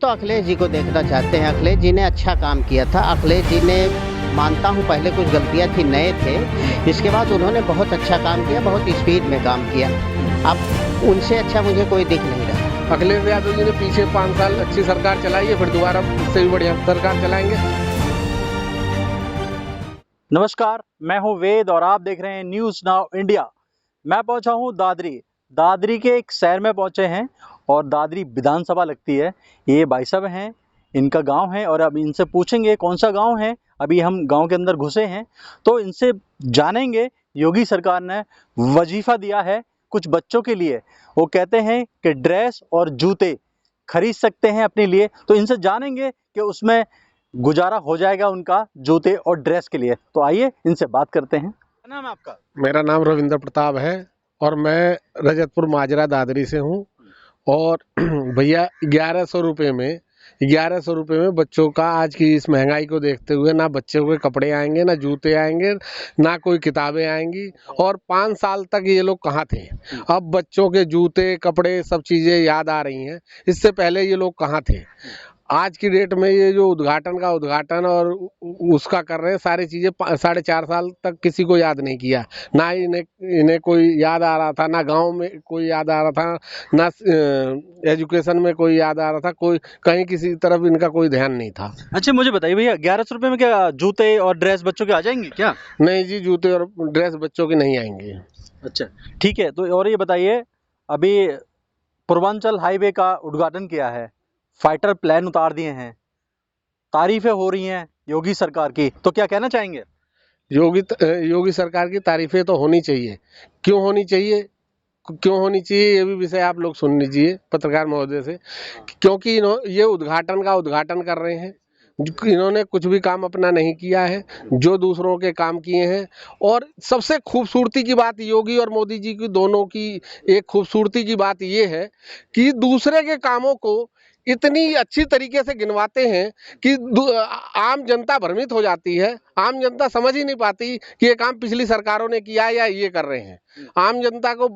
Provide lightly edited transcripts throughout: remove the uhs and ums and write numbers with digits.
तो अखिलेश जी को देखना चाहते हैं। अखिलेश जी ने अच्छा काम किया था। अखिलेश जी ने, मानता हूँ, पहले कुछ गलतियाँ थी, नए थे, इसके बाद उन्होंने बहुत अच्छा काम किया, बहुत स्पीड में काम किया। अब उनसे अच्छा मुझे कोई दिख नहीं रहा। अखिलेश यादव जी ने पीछे 5 साल अच्छी सरकार चलाई है, फिर दोबारा इससे भी बढ़िया सरकार चलाएंगे। नमस्कार, मैं हूं वेद और आप देख रहे हैं न्यूज़ नाउ इंडिया। मैं पहुंचा हूं दादरी के एक शहर में पहुंचे हैं और दादरी विधानसभा लगती है। ये भाई साहब हैं, इनका गांव है और अब इनसे पूछेंगे कौन सा गांव है। अभी हम गांव के अंदर घुसे हैं तो इनसे जानेंगे। योगी सरकार ने वजीफा दिया है कुछ बच्चों के लिए। वो कहते हैं कि ड्रेस और जूते खरीद सकते हैं अपने लिए, तो इनसे जानेंगे कि उसमें गुजारा हो जाएगा उनका जूते और ड्रेस के लिए। तो आइए इनसे बात करते हैं। क्या नाम है आपका? मेरा नाम रविंद्र प्रताप है और मैं रजतपुर माजरा दादरी से हूँ। और भैया 1100 रुपये में बच्चों का, आज की इस महंगाई को देखते हुए, ना बच्चों के कपड़े आएंगे, ना जूते आएंगे, ना कोई किताबें आएंगी। और 5 साल तक ये लोग कहाँ थे? अब बच्चों के जूते, कपड़े, सब चीज़ें याद आ रही हैं। इससे पहले ये लोग कहाँ थे? आज की डेट में ये जो उद्घाटन और उसका कर रहे हैं, सारी चीज़ें 4.5 साल तक किसी को याद नहीं किया। ना इन्हें कोई याद आ रहा था, ना गांव में कोई याद आ रहा था, ना एजुकेशन में कोई याद आ रहा था, कोई कहीं किसी तरफ इनका कोई ध्यान नहीं था। अच्छा, मुझे बताइए भैया, 1100 रुपये में क्या जूते और ड्रेस बच्चों के आ जाएंगे क्या? नहीं जी, जूते और ड्रेस बच्चों के नहीं आएंगे। अच्छा, ठीक है। तो और ये बताइए, अभी पूर्वांचल हाईवे का उद्घाटन किया है, फाइटर प्लेन उतार दिए हैं, तारीफें हो रही हैं योगी सरकार की, तो क्या कहना चाहेंगे? योगी सरकार की तारीफें तो होनी चाहिए। क्यों होनी चाहिए? ये भी विषय आप लोग सुन लीजिए पत्रकार महोदय से। क्योंकि ये उद्घाटन कर रहे हैं। इन्होंने कुछ भी काम अपना नहीं किया है, जो दूसरों के काम किए हैं। और सबसे खूबसूरती की बात योगी और मोदी जी की, दोनों की एक खूबसूरती की बात ये है कि दूसरे के कामों को इतनी अच्छी तरीके से गिनवाते हैं कि आम जनता भ्रमित हो जाती है। आम जनता समझ ही नहीं पाती कि ये काम पिछली सरकारों ने किया या ये कर रहे हैं। आम जनता को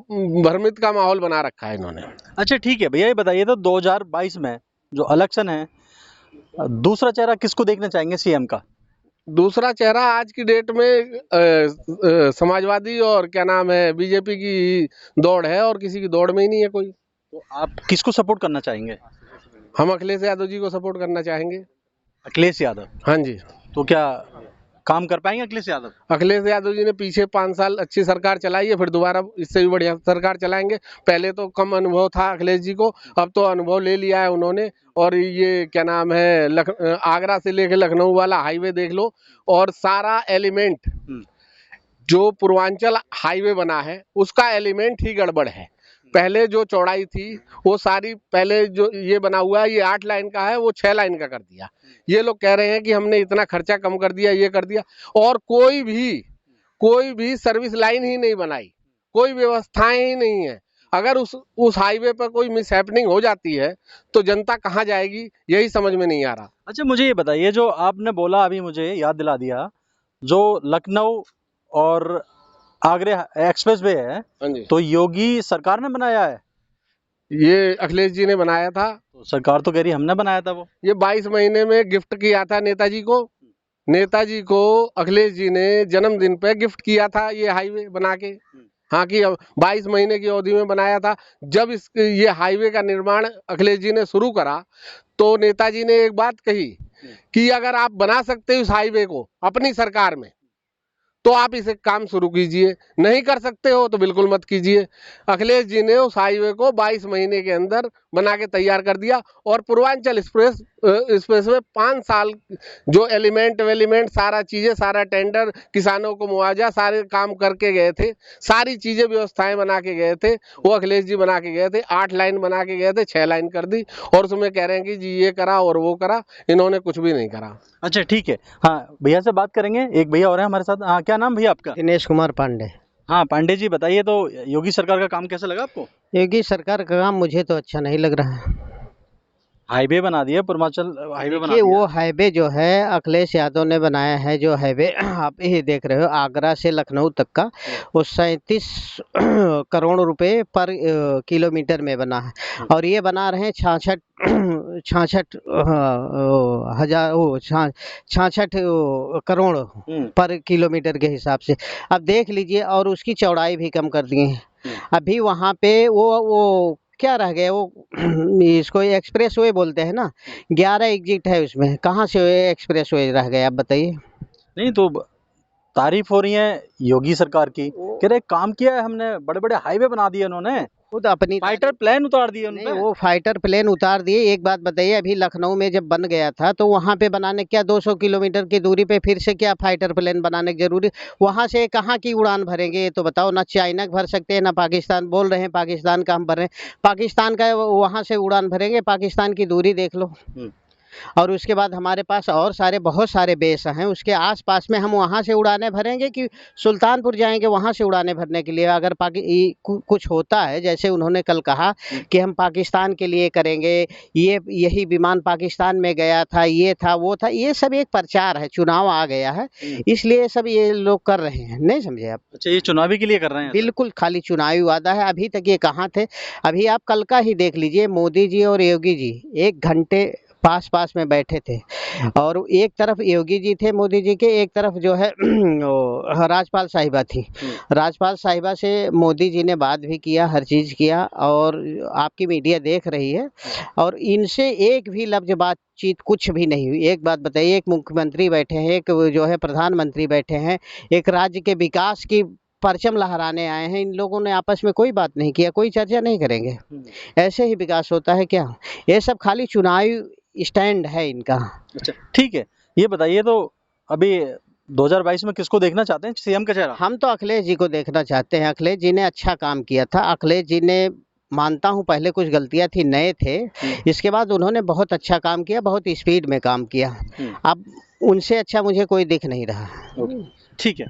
भ्रमित का माहौल बना रखा है इन्होंने। अच्छा, ठीक है भैया, ये बताइए तो 2022 में जो इलेक्शन है, दूसरा चेहरा किसको देखना चाहेंगे सीएम का? दूसरा चेहरा आज की डेट में समाजवादी और क्या नाम है, बीजेपी की दौड़ है और किसी की दौड़ में ही नहीं है कोई। तो आप किसको सपोर्ट करना चाहेंगे? हम अखिलेश यादव जी को सपोर्ट करना चाहेंगे। अखिलेश यादव? हाँ जी। तो क्या काम कर पाएंगे अखिलेश यादव? अखिलेश यादव जी ने पीछे 5 साल अच्छी सरकार चलाई है, फिर दोबारा इससे भी बढ़िया सरकार चलाएंगे। पहले तो कम अनुभव था अखिलेश जी को, अब तो अनुभव ले लिया है उन्होंने। और ये क्या नाम है, आगरा से लेकर लखनऊ वाला हाईवे देख लो, और सारा एलिमेंट जो पूर्वांचल हाईवे बना है उसका एलिमेंट ही गड़बड़ है। पहले जो चौड़ाई थी वो सारी, पहले जो ये बना हुआ है, ये 8 लाइन का है, वो 6 लाइन का कर दिया। ये लोग कह रहे हैं कि हमने इतना खर्चा कम कर दिया, ये कर दिया। और कोई भी सर्विस लाइन ही नहीं बनाई, कोई व्यवस्थाएं ही नहीं है। अगर उस हाईवे पर कोई मिसहैपनिंग हो जाती है तो जनता कहाँ जाएगी, यही समझ में नहीं आ रहा। अच्छा, मुझे ये बताइए, जो आपने बोला अभी मुझे याद दिला दिया, जो लखनऊ और आगरा एक्सप्रेस वे है, तो योगी सरकार ने बनाया है? ये अखिलेश जी ने बनाया था। तो सरकार तो कह रही हमने बनाया था। वो ये 22 महीने में गिफ्ट किया था नेताजी को। नेताजी को अखिलेश जी ने जन्मदिन पे गिफ्ट किया था ये हाईवे बना के। हाँ, कि 22 महीने की अवधि में बनाया था। जब ये हाईवे का निर्माण अखिलेश जी ने शुरू करा तो नेताजी ने एक बात कही कि अगर आप बना सकते हो इस हाईवे को अपनी सरकार में तो आप इसे काम शुरू कीजिए, नहीं कर सकते हो तो बिल्कुल मत कीजिए। अखिलेश जी ने उस हाईवे को 22 महीने के अंदर बना के तैयार कर दिया। और पूर्वांचल एक्सप्रेस में 5 साल जो एलिमेंट सारा चीज़ें, सारा टेंडर, किसानों को मुआवजा, सारे काम करके गए थे, सारी चीज़ें व्यवस्थाएं बना के गए थे, वो अखिलेश जी बना के गए थे। 8 लाइन बना के गए थे, 6 लाइन कर दी। और उसमें कह रहे हैं कि जी ये करा और वो करा, इन्होंने कुछ भी नहीं करा। अच्छा, ठीक है। हाँ, भैया से बात करेंगे। एक भैया और हैं हमारे साथ। हाँ, क्या नाम भैया आपका? दिनेश कुमार पांडे। हाँ पांडे जी, बताइए तो योगी सरकार का काम कैसा लगा आपको? योगी सरकार का काम मुझे तो अच्छा नहीं लग रहा है। हाईवे बना दिया, पूर्वांचल हाईवे बना देखिए दिया। वो हाईवे जो है अखिलेश यादव ने बनाया है, जो हाईवे आप ये देख रहे हो आगरा से लखनऊ तक का, वो 37 करोड़ रुपए पर किलोमीटर में बना है। और ये बना रहे हैं 66 हजार, वो 66 करोड़ पर किलोमीटर के हिसाब से। अब देख लीजिए, और उसकी चौड़ाई भी कम कर दिए हैं। अभी वहाँ पे वो क्या रह गया, वो इसको एक्सप्रेस वे बोलते हैं ना, 11 एग्जिट है उसमें, कहाँ से एक्सप्रेस वे रह गया, आप बताइए। नहीं तो तारीफ हो रही है योगी सरकार की, कह रहे काम किया है हमने, बड़े बड़े हाईवे बना दिए उन्होंने, खुद अपनी फाइटर प्लेन उतार दिए नहीं, उनपे। वो फाइटर प्लेन उतार दिए। एक बात बताइए, अभी लखनऊ में जब बन गया था तो वहाँ पे बनाने क्या 200 किलोमीटर की दूरी पे फिर से क्या फाइटर प्लेन बनाने की जरूरी, वहाँ से कहाँ की उड़ान भरेंगे ये तो बताओ। ना चाइना भर सकते हैं, ना पाकिस्तान, बोल रहे हैं पाकिस्तान का हम भर रहे हैं, पाकिस्तान का वहाँ से उड़ान भरेंगे, पाकिस्तान की दूरी देख लो। और उसके बाद हमारे पास और बहुत सारे बेस हैं उसके आसपास में, हम वहाँ से उड़ाने भरेंगे कि सुल्तानपुर जाएंगे वहाँ से उड़ाने भरने के लिए। अगर कुछ होता है, जैसे उन्होंने कल कहा कि हम पाकिस्तान के लिए करेंगे, यही विमान पाकिस्तान में गया था, ये था वो था, ये सब एक प्रचार है, चुनाव आ गया है इसलिए सब ये लोग कर रहे हैं, नहीं समझे आप। अच्छा, ये चुनावी के लिए कर रहे हैं? बिल्कुल खाली चुनावी वादा है। अभी तक ये कहाँ थे, अभी आप कल का ही देख लीजिए, मोदी जी और योगी जी 1 घंटे पास में बैठे थे, और एक तरफ योगी जी थे मोदी जी के, एक तरफ जो है वो राजपाल साहिबा थी। राजपाल साहिबा से मोदी जी ने बात भी किया, हर चीज़ किया, और आपकी मीडिया देख रही है, और इनसे एक भी लफ्ज बातचीत कुछ भी नहीं हुई। एक बात बताइए, एक मुख्यमंत्री बैठे हैं, एक जो है प्रधानमंत्री बैठे हैं, एक राज्य के विकास की परचम लहराने आए हैं, इन लोगों ने आपस में कोई बात नहीं किया, कोई चर्चा नहीं करेंगे। ऐसे ही विकास होता है क्या? ये सब खाली चुनावी स्टैंड है इनका। अच्छा ठीक है, ये बताइए तो अभी 2022 में किसको देखना चाहते हैं सीएम का चेहरा? हम तो अखिलेश जी को देखना चाहते हैं। अखिलेश जी ने अच्छा काम किया था। अखिलेश जी ने, मानता हूँ पहले कुछ गलतियां थी, नए थे, इसके बाद उन्होंने बहुत अच्छा काम किया, बहुत स्पीड में काम किया। अब उनसे अच्छा मुझे कोई दिख नहीं रहा। ठीक है।